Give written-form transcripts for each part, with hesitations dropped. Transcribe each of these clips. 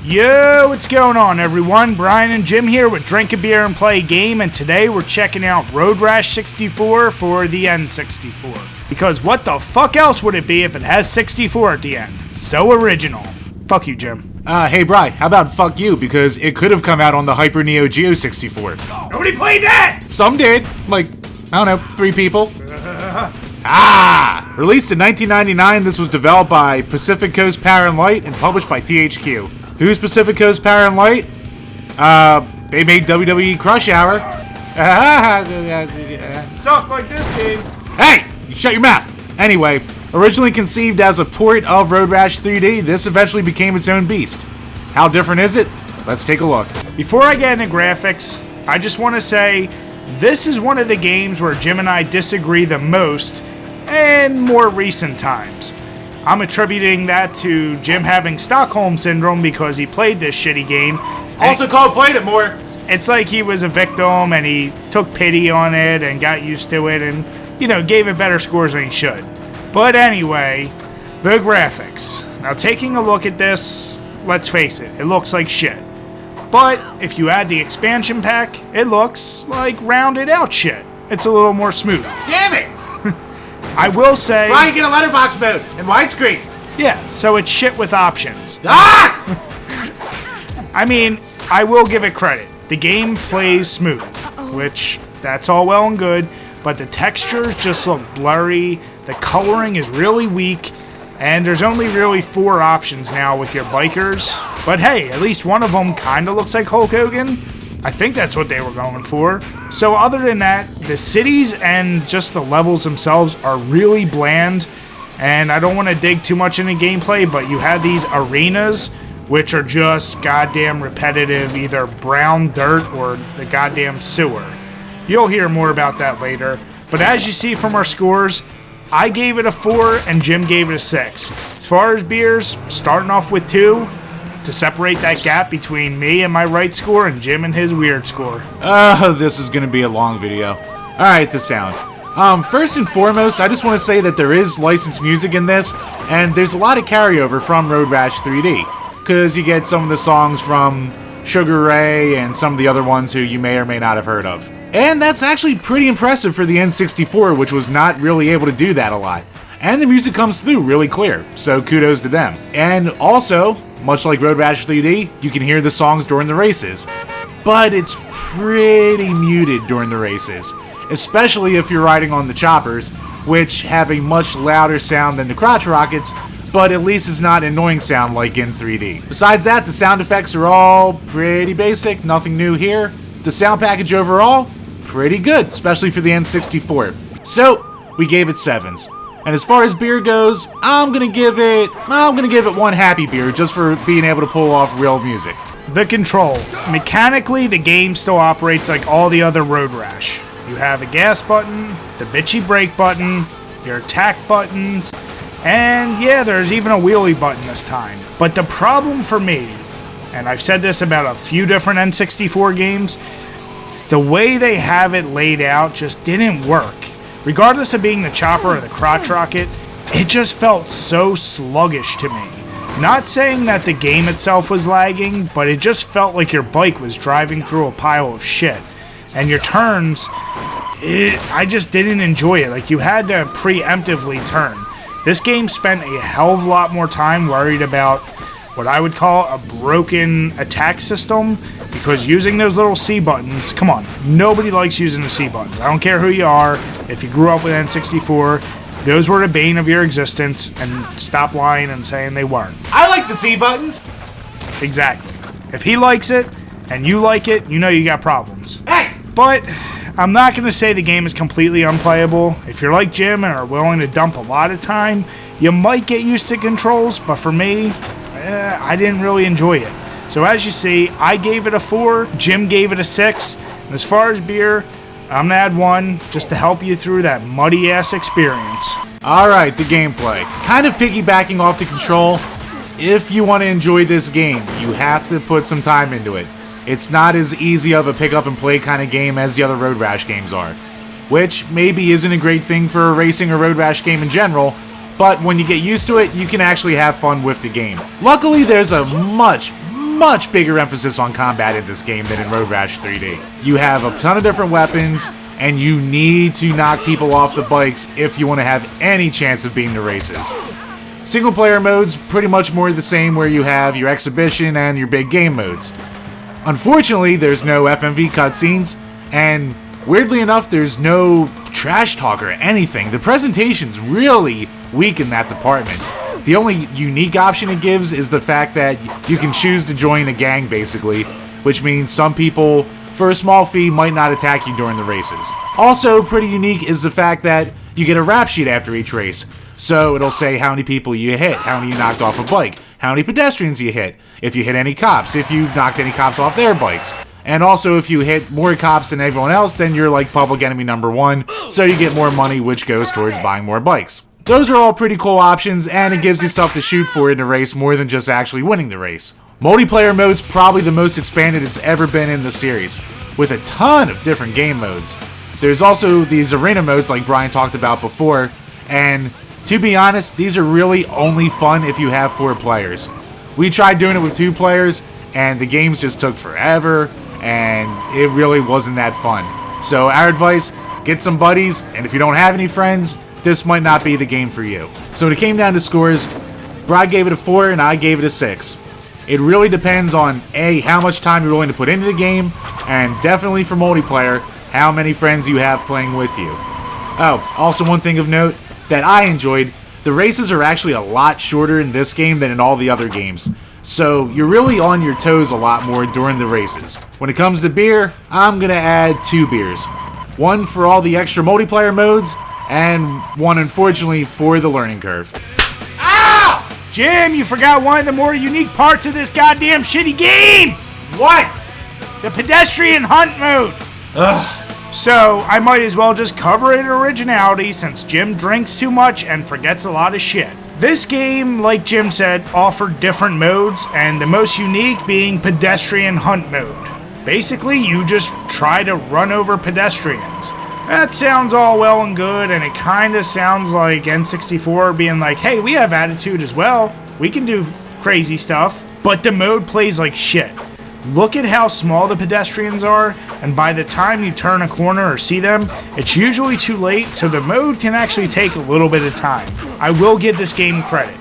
Yo, what's going on everyone? Brian and Jim here with DrinkABeerandPlayAGame, and today we're checking out Road Rash 64 for the N64. Because what the fuck else would it be if it has 64 at the end? So original. Fuck you, Jim. Hey Bri, how about fuck you, because it could have come out on the Hyper Neo Geo 64. Nobody played that! Some did. Like, I don't know, 3 people. Released in 1999, this was developed by Pacific Coast Power and Light and published by THQ. Who's Pacific Coast Power and Light? They made WWE Crush Hour. Suck like this game. Hey, you shut your mouth. Anyway, originally conceived as a port of Road Rash 3D, this eventually became its own beast. How different is it? Let's take a look. Before I get into graphics, I just want to say this is one of the games where Jim and I disagree the most in more recent times. I'm attributing that to Jim having Stockholm Syndrome because he played this shitty game. Also called Played It More. It's like he was a victim and he took pity on it and got used to it and, gave it better scores than he should. But anyway, the graphics. Now taking a look at this, let's face it looks like shit. But if you add the expansion pack, it looks like rounded out shit. It's a little more smooth. Damn it! I will say... Why you get a letterbox mode and widescreen? Yeah, so it's shit with options. Ah! I mean, I will give it credit. The game plays smooth, which, that's all well and good, but the textures just look blurry, the coloring is really weak, and there's only really 4 options now with your bikers. But hey, at least one of them kinda looks like Hulk Hogan. I think that's what they were going for. So other than that, the cities and just the levels themselves are really bland, and I don't want to dig too much into gameplay, but you have these arenas, which are just goddamn repetitive, either brown dirt or the goddamn sewer. You'll hear more about that later, but as you see from our scores, I gave it a 4 and Jim gave it a 6. As far as beers, starting off with 2, to separate that gap between me and my right score and Jim and his weird score. This is gonna be a long video. Alright, the sound. First and foremost, I just want to say that there is licensed music in this, and there's a lot of carryover from Road Rash 3D, because you get some of the songs from Sugar Ray and some of the other ones who you may or may not have heard of. And that's actually pretty impressive for the N64, which was not really able to do that a lot. And the music comes through really clear, so kudos to them. And also, much like Road Rash 3D, you can hear the songs during the races. But it's pretty muted during the races, especially if you're riding on the choppers, which have a much louder sound than the crotch rockets, but at least it's not an annoying sound like in 3D. Besides that, the sound effects are all pretty basic, nothing new here. The sound package overall, pretty good, especially for the N64. So, we gave it 7s. And as far as beer goes, I'm gonna give it 1 happy beer just for being able to pull off real music. The control. Mechanically, the game still operates like all the other Road Rash. You have a gas button, the bitchy brake button, your attack buttons, and yeah, there's even a wheelie button this time. But the problem for me, and I've said this about a few different N64 games, the way they have it laid out just didn't work. Regardless of being the chopper or the crotch rocket, it just felt so sluggish to me. Not saying that the game itself was lagging, but it just felt like your bike was driving through a pile of shit. And your turns, I just didn't enjoy it. Like, you had to preemptively turn. This game spent a hell of a lot more time worried about what I would call a broken attack system, because using those little C buttons, come on, nobody likes using the C buttons. I don't care who you are, if you grew up with N64, those were the bane of your existence, and stop lying and saying they weren't. I like the C buttons! Exactly. If he likes it, and you like it, you know you got problems. Hey! But I'm not going to say the game is completely unplayable. If you're like Jim and are willing to dump a lot of time, you might get used to controls, but for me, I didn't really enjoy it. So as you see, I gave it a 4, Jim gave it a 6, and as far as beer, I'm gonna add 1 just to help you through that muddy ass experience. Alright, the gameplay. Kind of piggybacking off the control, if you want to enjoy this game, you have to put some time into it. It's not as easy of a pick up and play kind of game as the other Road Rash games are, which maybe isn't a great thing for a racing or Road Rash game in general, but when you get used to it, you can actually have fun with the game. Luckily, there's a much much bigger emphasis on combat in this game than in Road Rash 3D. You have a ton of different weapons, and you need to knock people off the bikes if you want to have any chance of beating the races. Single player modes pretty much more the same, where you have your exhibition and your big game modes. Unfortunately, there's no FMV cutscenes, and weirdly enough, there's no trash talk or anything. The presentation's really weak in that department. The only unique option it gives is the fact that you can choose to join a gang, basically, which means some people, for a small fee, might not attack you during the races. Also, pretty unique is the fact that you get a rap sheet after each race. So it'll say how many people you hit, how many you knocked off a bike, how many pedestrians you hit, if you hit any cops, if you knocked any cops off their bikes. And also, if you hit more cops than everyone else, then you're like public enemy number 1, so you get more money, which goes towards buying more bikes. Those are all pretty cool options, and it gives you stuff to shoot for in the race more than just actually winning the race. Multiplayer mode's probably the most expanded it's ever been in the series, with a ton of different game modes. There's also these arena modes like Brian talked about before, and to be honest, these are really only fun if you have 4 players. We tried doing it with 2 players, and the games just took forever, and it really wasn't that fun. So our advice, get some buddies, and if you don't have any friends, this might not be the game for you. So when it came down to scores, Brad gave it a 4 and I gave it a 6. It really depends on A, how much time you're willing to put into the game, and definitely for multiplayer, how many friends you have playing with you. Oh, also one thing of note that I enjoyed, the races are actually a lot shorter in this game than in all the other games. So you're really on your toes a lot more during the races. When it comes to beer, I'm gonna add 2 beers. One for all the extra multiplayer modes, and one unfortunately for the learning curve. Ow! Jim, you forgot one of the more unique parts of this goddamn shitty game! What? The pedestrian hunt mode! Ugh. So, I might as well just cover it in originality since Jim drinks too much and forgets a lot of shit. This game, like Jim said, offered different modes, and the most unique being pedestrian hunt mode. Basically, you just try to run over pedestrians. That sounds all well and good, and it kinda sounds like N64 being like, hey, we have attitude as well. We can do crazy stuff. But the mode plays like shit. Look at how small the pedestrians are, and by the time you turn a corner or see them, it's usually too late, so the mode can actually take a little bit of time. I will give this game credit.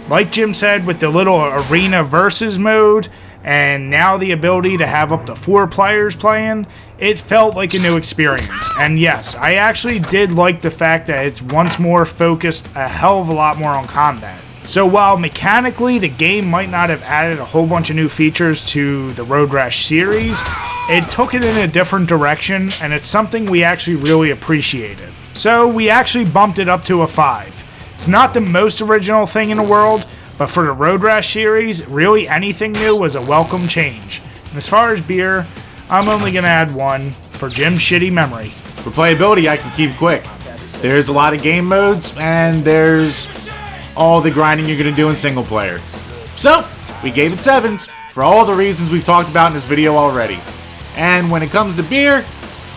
Like Jim said, with the little arena versus mode, and now the ability to have up to 4 players playing, it felt like a new experience. And yes, I actually did like the fact that it's once more focused a hell of a lot more on combat. So while mechanically the game might not have added a whole bunch of new features to the Road Rash series, it took it in a different direction, and it's something we actually really appreciated. So we actually bumped it up to a 5. It's not the most original thing in the world, but for the Road Rash series, really anything new was a welcome change. And as far as beer, I'm only going to add 1 for Jim's shitty memory. For playability, I can keep quick. There's a lot of game modes, and there's all the grinding you're going to do in single player. So, we gave it 7s, for all the reasons we've talked about in this video already. And when it comes to beer,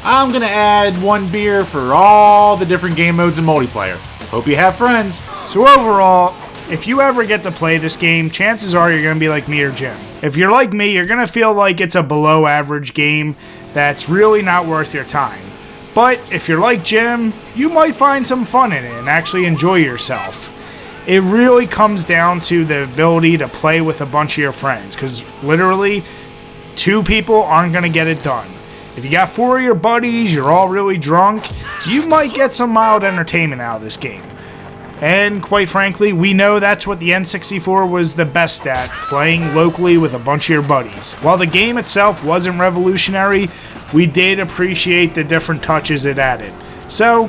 I'm going to add 1 beer for all the different game modes and multiplayer. Hope you have friends. So overall, if you ever get to play this game, chances are you're going to be like me or Jim. If you're like me, you're going to feel like it's a below average game that's really not worth your time. But if you're like Jim, you might find some fun in it and actually enjoy yourself. It really comes down to the ability to play with a bunch of your friends, because literally 2 people aren't going to get it done. If you got 4 of your buddies, you're all really drunk, you might get some mild entertainment out of this game. And quite frankly, we know that's what the N64 was the best at, playing locally with a bunch of your buddies. While the game itself wasn't revolutionary, we did appreciate the different touches it added. So,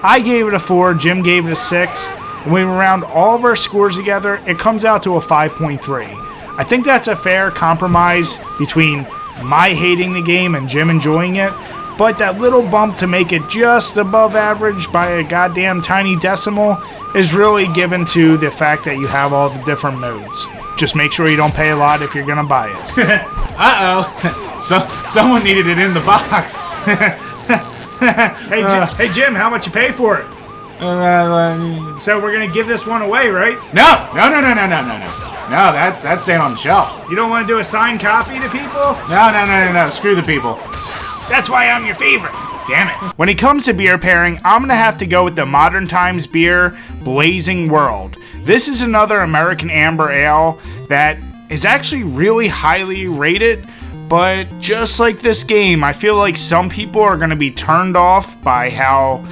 I gave it a 4, Jim gave it a 6, and when we round all of our scores together, it comes out to a 5.3. I think that's a fair compromise between my hating the game and Jim enjoying it, but that little bump to make it just above average by a goddamn tiny decimal is really given to the fact that you have all the different modes. Just make sure you don't pay a lot if you're gonna buy it. Uh-oh. Someone needed it in the box. Hey Jim, how much you pay for it? So we're gonna give this one away, right? No. No, that's staying on the shelf. You don't want to do a signed copy to people? No. Screw the people. That's why I'm your favorite. Damn it. When it comes to beer pairing, I'm going to have to go with the Modern Times beer, Blazing World. This is another American Amber Ale that is actually really highly rated, but just like this game, I feel like some people are going to be turned off by how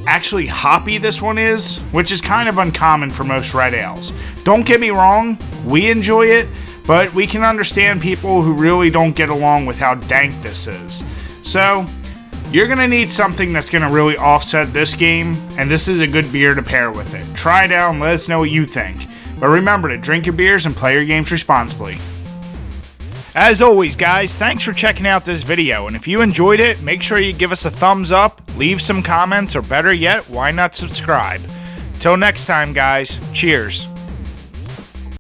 actually hoppy this one is, which is kind of uncommon for most red ales. Don't get me wrong, we enjoy it, but we can understand people who really don't get along with how dank this is. So, you're going to need something that's going to really offset this game, and this is a good beer to pair with it. Try it out and let us know what you think. But remember to drink your beers and play your games responsibly. As always, guys, thanks for checking out this video, and if you enjoyed it, make sure you give us a thumbs up, leave some comments, or better yet, why not subscribe? Till next time, guys, cheers.